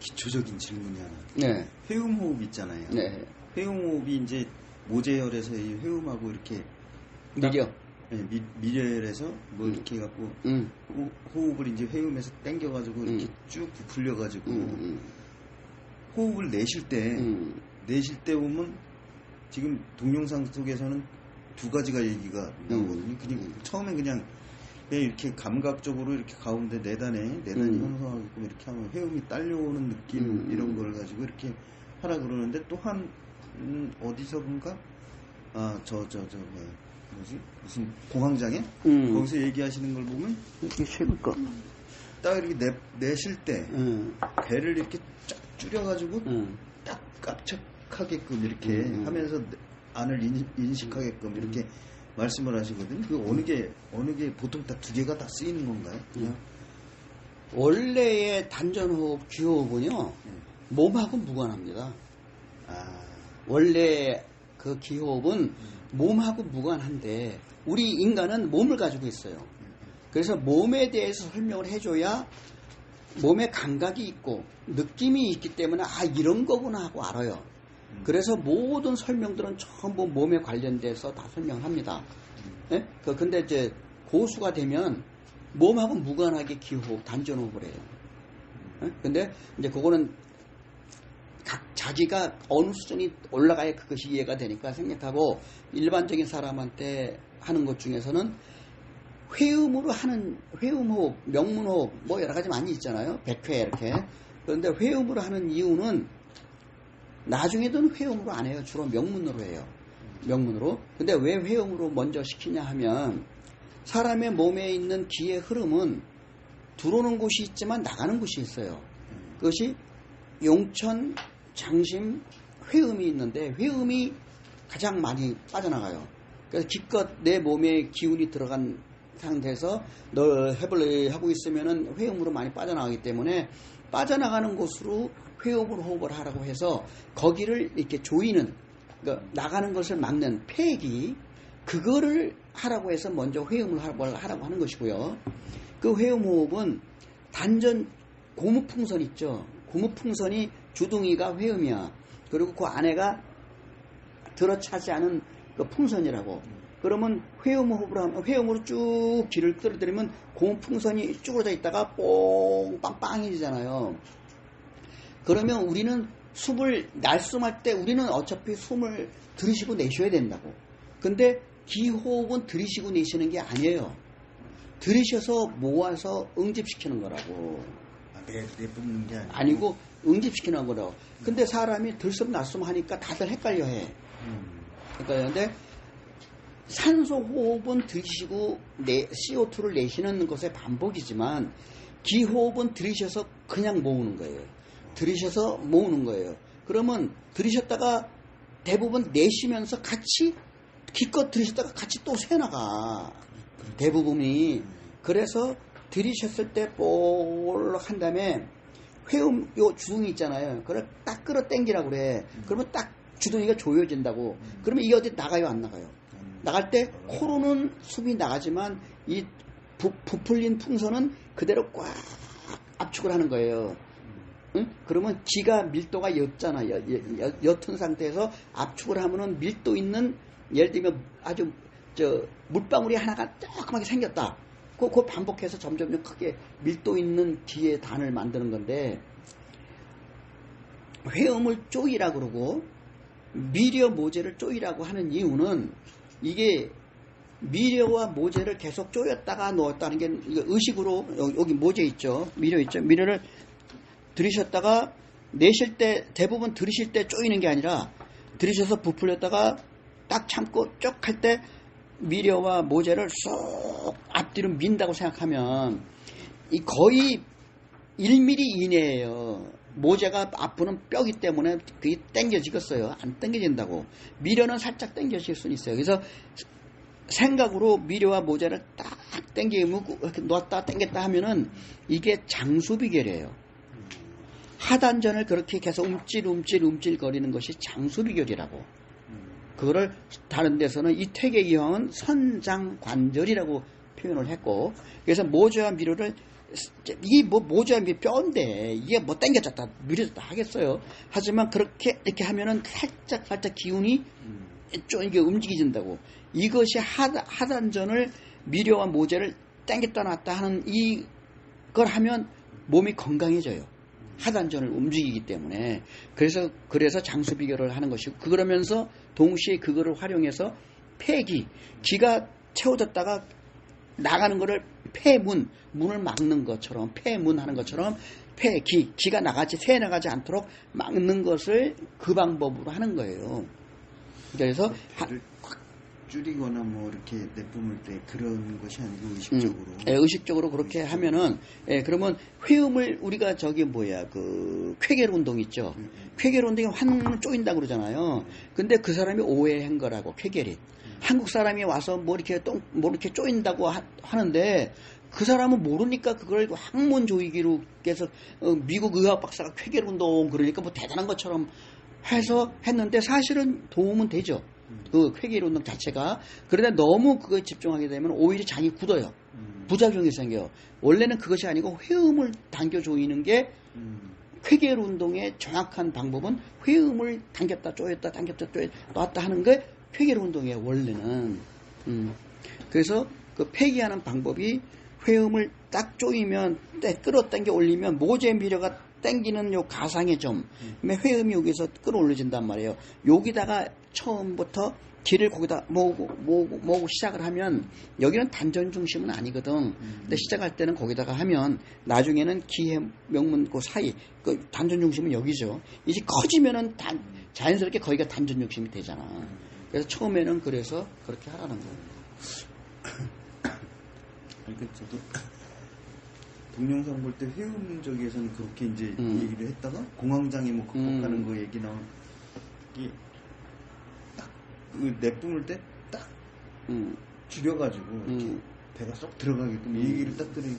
기초적인 질문이 하나. 네. 회음호흡 있잖아요. 네. 회음호흡이 이제 모제혈에서 이 회음하고 이렇게 미려. 네, 미려혈에서 뭐 이렇게 해갖고 호흡을 이제 회음에서 당겨가지고 이렇게 쭉 부풀려가지고 호흡을 내쉴 때 보면 지금 동영상 속에서는 두 가지가 얘기가 나오거든요. 그냥 처음엔 그냥 이렇게 감각적으로 이렇게 가운데 내단이 형성하게끔 이렇게 하면 회음이 딸려오는 느낌 이런 걸 가지고 이렇게 하라 그러는데 또 한 어디서인가 뭐지 무슨 공황장애 거기서 얘기하시는 걸 보면 이게 쉬울 거. 딱 이렇게 내쉴 때 배를 이렇게 쫙 줄여가지고 딱 깝척하게끔 이렇게 하면서 안을 인식하게끔 이렇게 말씀을 하시거든요. 그 어느 게 보통 다 두 개가 다 쓰이는 건가요? 원래의 단전호흡, 기호흡은요, 몸하고 무관합니다. 원래 그 기호흡은 몸하고 무관한데, 우리 인간은 몸을 가지고 있어요. 그래서 몸에 대해서 설명을 해줘야 몸에 감각이 있고, 느낌이 있기 때문에, 이런 거구나 하고 알아요. 그래서 모든 설명들은 전부 몸에 관련돼서 다 설명을 합니다. 예? 근데 이제 고수가 되면 몸하고 무관하게 기호흡, 단전호흡을 해요. 예? 근데 이제 그거는 자기가 어느 수준이 올라가야 그것이 이해가 되니까 생략하고 일반적인 사람한테 하는 것 중에서는 회음으로 하는 회음호흡, 명문호흡 뭐 여러 가지 많이 있잖아요. 100회 이렇게. 그런데 회음으로 하는 이유는 나중에는 회음으로 안 해요. 주로 명문으로 해요. 명문으로. 근데 왜 회음으로 먼저 시키냐 하면 사람의 몸에 있는 기의 흐름은 들어오는 곳이 있지만 나가는 곳이 있어요. 그것이 용천, 장심, 회음이 있는데 회음이 가장 많이 빠져나가요. 그래서 기껏 내 몸에 기운이 들어간 상태에서 널 해볼래 하고 있으면은 회음으로 많이 빠져나가기 때문에 빠져나가는 곳으로 회음으로 호흡을 하라고 해서 거기를 이렇게 조이는, 그러니까 나가는 것을 막는 폐기, 그거를 하라고 해서 먼저 회음을 하라고 하는 것이고요. 그 회음 호흡은 단전 고무풍선 있죠. 고무풍선이 주둥이가 회음이야. 그리고 그 안에가 들어차지 않은 그 풍선이라고. 그러면 회음 호흡을 하면 회음으로 쭉 기를 끌어들이면 고무풍선이 쭈그러져 있다가 뽕 빵빵해지잖아요. 그러면 우리는 숨을 날숨할 때 우리는 어차피 숨을 들이쉬고 내쉬어야 된다고. 근데 기호흡은 들이쉬고 내쉬는 게 아니에요. 들이쉬어서 모아서 응집시키는 거라고. 내뿜는 게 아니고 응집시키는 거라고. 근데 사람이 들숨 날숨 하니까 다들 헷갈려 해. 그런데 산소 호흡은 들이쉬고 CO2를 내쉬는 것의 반복이지만 기호흡은 들이쉬어서 그냥 모으는 거예요. 들이쉬어서 모으는 거예요. 그러면 들이쉬었다가 대부분 내쉬면서 같이 기껏 들이쉬었다가 같이 또 새나가. 대부분이. 그래서 들이쉬었을 때 볼록 한 다음에 회음 요 주둥이 있잖아요. 그걸 딱 끌어 당기라고 그래. 그러면 딱 주둥이가 조여진다고. 그러면 이게 어디 나가요, 안 나가요? 나갈 때 코로는 숨이 나가지만 이 부풀린 풍선은 그대로 꽉 압축을 하는 거예요. 응? 그러면 기가 밀도가 옅잖아. 옅은 상태에서 압축을 하면은 밀도 있는, 예를 들면 아주 물방울이 하나가 조그맣게 생겼다. 그거 반복해서 점점 크게 밀도 있는 기의 단을 만드는 건데, 회음을 쪼이라고 그러고 미려 모제를 쪼이라고 하는 이유는 이게 미려와 모제를 계속 쪼였다가 놓았다는 게 의식으로 여기 모제 있죠. 미려 있죠. 미려를 들이셨다가 내쉴 때 대부분 들이쉴 때 쪼이는 게 아니라 들이셔서 부풀렸다가 딱 참고 쭉 할 때 미려와 모제를 쏙 앞뒤로 민다고 생각하면 이 거의 1mm 이내예요. 모제가 앞으로는 뼈기 때문에 그게 당겨지겠어요. 안 당겨진다고. 미려는 살짝 당겨질 수는 있어요. 그래서 생각으로 미려와 모제를 딱 당기면 이렇게 놓았다 당겼다 하면은 이게 장수비결이에요. 하단전을 그렇게 계속 움찔 거리는 것이 장수비결이라고. 그거를 다른 데서는 이 퇴계 기형은 선장관절이라고 표현을 했고, 그래서 모제와 미려를 이게 뭐 모자 뼈인데 이게 뭐 당겨졌다 밀어졌다 하겠어요. 하지만 그렇게 이렇게 하면은 살짝 기운이 좀 이게 움직여진다고. 이것이 하단전을 미려와 모재를 당겼다 놨다 하는 이걸 하면 몸이 건강해져요. 하단전을 움직이기 때문에. 그래서 장수 비결을 하는 것이고, 그러면서 동시에 그거를 활용해서 폐기, 기가 채워졌다가 나가는 거를 문을 막는 것처럼, 폐문 하는 것처럼 기가 새 나가지 않도록 막는 것을 그 방법으로 하는 거예요. 그래서 줄이거나 뭐 이렇게 내뿜을 때 그런 것이 아니고 의식적으로. 의식적으로 그렇게 하면은, 그러면 회음을 우리가 그 쾌결 운동 있죠. 쾌결 운동이 환문을 쪼인다 그러잖아요. 근데 그 사람이 오해한 거라고, 쾌결이. 한국 사람이 와서 뭐 이렇게 쪼인다고 하는데, 그 사람은 모르니까 그걸 학문 조이기로 해서 미국 의학 박사가 쾌결 운동 그러니까 뭐 대단한 것처럼 해서 했는데 사실은 도움은 되죠. 그 쾌결 운동 자체가. 그런데 너무 그거에 집중하게 되면 오히려 장이 굳어요. 부작용이 생겨요. 원래는 그것이 아니고 회음을 당겨 조이는 게 쾌결 운동의 정확한 방법은 회음을 당겼다 조였다 당겼다 조였다 놨다 하는 게 쾌결 운동이에요, 원래는. 그래서 그 폐기하는 방법이 회음을 딱 조이면 끌어당겨 올리면 모재 미려가 당기는 요 가상의 점, 회음이 여기서 끌어올려진단 말이에요. 여기다가 처음부터 기를 거기다 모으고 시작을 하면, 여기는 단전 중심은 아니거든. 근데 시작할 때는 거기다가 하면 나중에는 기의 명문 그 사이 그 단전 중심은 여기죠. 이제 커지면은 자연스럽게 거기가 단전 중심이 되잖아. 그래서 처음에는 그래서 그렇게 하라는 거예요. 그러니까 저도 동영상 볼 때 회음적에서는 그렇게 이제 얘기를 했다가 공황장애 뭐 극복하는 거 얘기 나온 게 딱 그 내뿜을 때 딱 줄여가지고 이렇게 배가 쏙 들어가게끔 얘기를 딱 들으니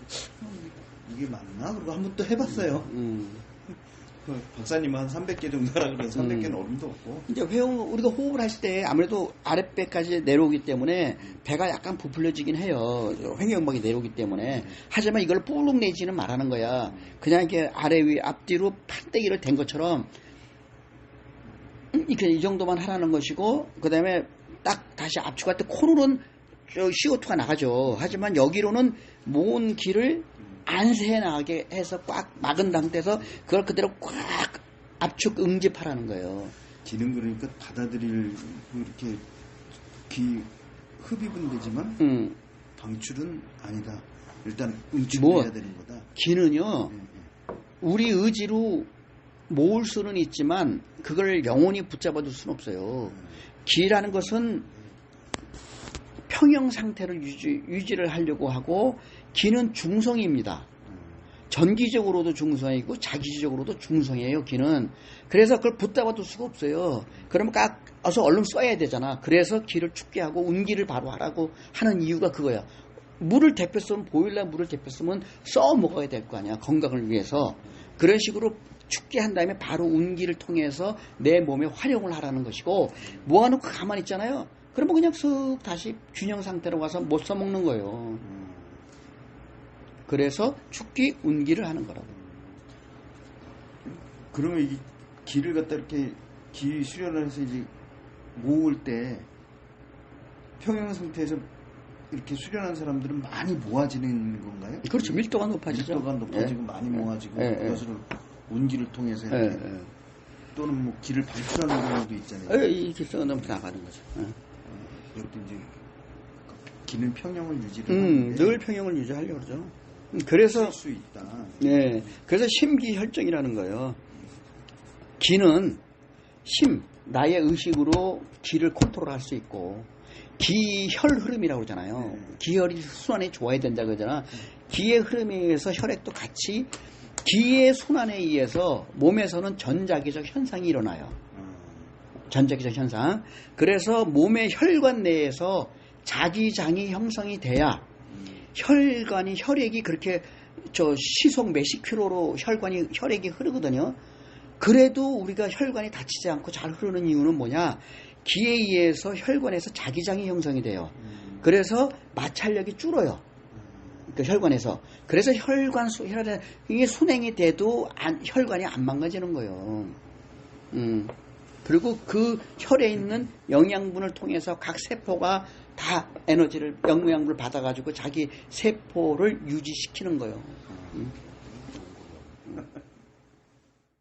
이게 맞나? 그리고 한번 또 해봤어요. 박사님은 한 300개 정도라 그래서 300개는 어림도 없고. 이제 우리가 호흡을 하실 때 아무래도 아랫배까지 내려오기 때문에 배가 약간 부풀려지긴 해요. 횡격막이 내려오기 때문에. 하지만 이걸 뿔룩 내지는 말하는 거야. 그냥 이렇게 아래 위 앞뒤로 판때기를 댄 것처럼 이렇게 이 정도만 하라는 것이고, 그 다음에 딱 다시 압축할 때 코로는 CO2가 나가죠. 하지만 여기로는 모은 기를 안 새나게 해서 꽉 막은 상태에서 그걸 그대로 꽉 압축 응집하라는 거예요. 기는 그러니까 받아들이고 이렇게 흡입은 되지만 방출은 아니다. 일단 응축해야 되는 거다. 기는요, 우리 의지로 모을 수는 있지만 그걸 영원히 붙잡아둘 수는 없어요. 기라는 것은 평형 상태를 유지를 하려고 하고, 기는 중성입니다. 전기적으로도 중성이고 자기적으로도 중성이에요, 기는. 그래서 그걸 붙잡아둘 수가 없어요. 그러면 어서 얼른 써야 되잖아. 그래서 기를 춥게 하고 운기를 바로 하라고 하는 이유가 그거야. 물을 데펴 쓰면, 보일러 물을 데펴 쓰면 써 먹어야 될 거 아니야, 건강을 위해서. 그런 식으로 춥게 한 다음에 바로 운기를 통해서 내 몸에 활용을 하라는 것이고, 모아놓고 가만히 있잖아요. 그러면 그냥 쓱 다시 균형 상태로 와서 못 써먹는 거예요. 그래서 축기, 운기를 하는 거라고. 그러면 이 기를 갖다 이렇게 기 수련을 해서 이제 모을 때 평형 상태에서 이렇게 수련한 사람들은 많이 모아지는 건가요? 그렇죠. 밀도가 높아지죠. 밀도가 높아지고 많이 모아지고 그것을 운기를 통해서 이렇게 또는 뭐 기를 방출하는 경우도 있잖아요. 이 기성은 너무 나가는 거죠. 이것도 이제 기는 평형을 유지를 하는데 늘 평형을 유지하려고 그러죠. 그래서 수 있다. 네, 그래서 심기혈정이라는 거예요. 기는 나의 의식으로 기를 컨트롤할 수 있고, 기혈 흐름이라고 그러잖아요. 기혈이 순환이 좋아야 된다고 그러잖아. 기의 흐름에 의해서 혈액도 같이, 기의 순환에 의해서 몸에서는 전자기적 현상이 일어나요. 전자기적 현상. 그래서 몸의 혈관 내에서 자기장이 형성이 돼야 혈액이 그렇게 시속 몇십 킬로로 혈액이 흐르거든요. 그래도 우리가 혈관이 다치지 않고 잘 흐르는 이유는 뭐냐? 기에 의해서 혈관에서 자기장이 형성이 돼요. 그래서 마찰력이 줄어요. 그 혈관에서. 그래서 혈관, 이게 순행이 돼도 혈관이 안 망가지는 거예요. 그리고 그 혈에 있는 영양분을 통해서 각 세포가 다 에너지를, 영양분을 받아가지고 자기 세포를 유지시키는 거예요.